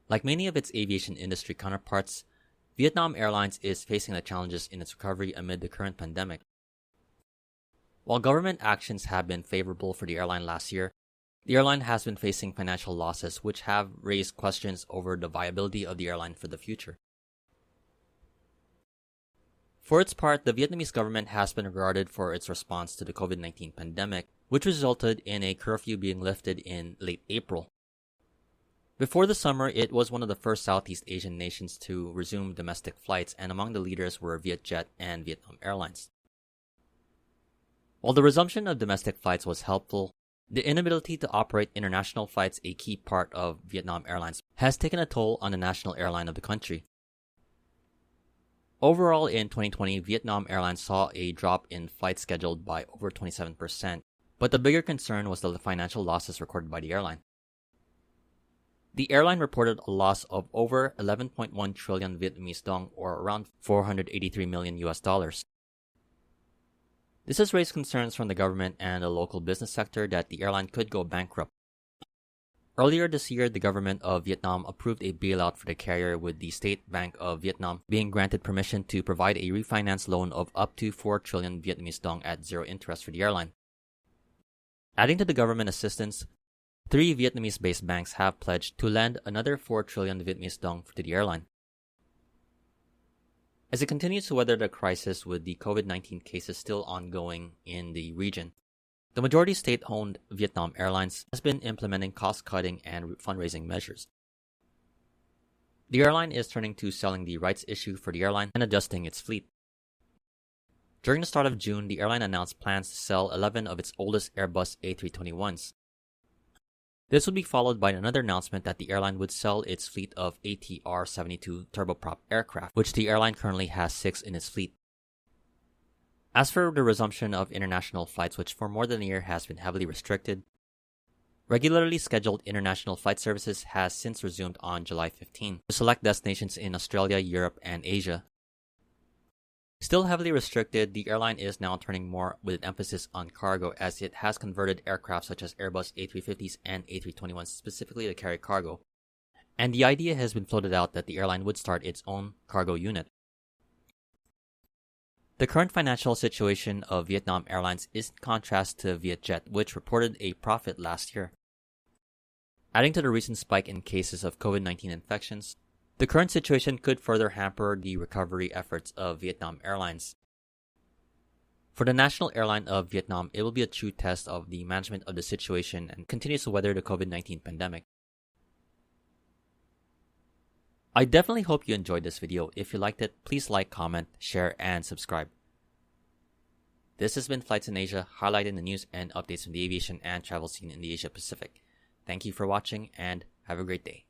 Like many of its aviation industry counterparts, Vietnam Airlines is facing the challenges in its recovery amid the current pandemic. While government actions have been favorable for the airline last year, the airline has been facing financial losses which have raised questions over the viability of the airline for the future. For its part, the Vietnamese government has been regarded for its response to the COVID-19 pandemic, which resulted in a curfew being lifted in late April. Before the summer, it was one of the first Southeast Asian nations to resume domestic flights, and among the leaders were Vietjet and Vietnam Airlines. While the resumption of domestic flights was helpful, the inability to operate international flights, a key part of Vietnam Airlines, has taken a toll on the national airline of the country. Overall, in 2020, Vietnam Airlines saw a drop in flights scheduled by over 27%, but the bigger concern was the financial losses recorded by the airline. The airline reported a loss of over 11.1 trillion Vietnamese dong, or around $483 million US. This has raised concerns from the government and the local business sector that the airline could go bankrupt. Earlier this year, the government of Vietnam approved a bailout for the carrier, with the State Bank of Vietnam being granted permission to provide a refinance loan of up to 4 trillion Vietnamese dong at zero interest for the airline. Adding to the government assistance, 3 Vietnamese-based banks have pledged to lend another 4 trillion Vietnamese dong to the airline. As it continues to weather the crisis with the COVID-19 cases still ongoing in the region, the majority state-owned Vietnam Airlines has been implementing cost-cutting and fundraising measures. The airline is turning to selling the rights issue for the airline and adjusting its fleet. During the start of June, the airline announced plans to sell 11 of its oldest Airbus A321s. This would be followed by another announcement that the airline would sell its fleet of ATR-72 turboprop aircraft, which the airline currently has 6 in its fleet. As for the resumption of international flights, which for more than a year has been heavily restricted, regularly scheduled international flight services has since resumed on July 15 to select destinations in Australia, Europe, and Asia. Still heavily restricted, the airline is now turning more with an emphasis on cargo, as it has converted aircraft such as Airbus A350s and A321s specifically to carry cargo. And the idea has been floated out that the airline would start its own cargo unit. The current financial situation of Vietnam Airlines is in contrast to Vietjet, which reported a profit last year. Adding to the recent spike in cases of COVID-19 infections, the current situation could further hamper the recovery efforts of Vietnam Airlines. For the national airline of Vietnam, it will be a true test of the management of the situation and continues to weather the COVID-19 pandemic. I definitely hope you enjoyed this video. If you liked it, please like, comment, share, and subscribe. This has been Flights in Asia, highlighting the news and updates from the aviation and travel scene in the Asia Pacific. Thank you for watching, and have a great day.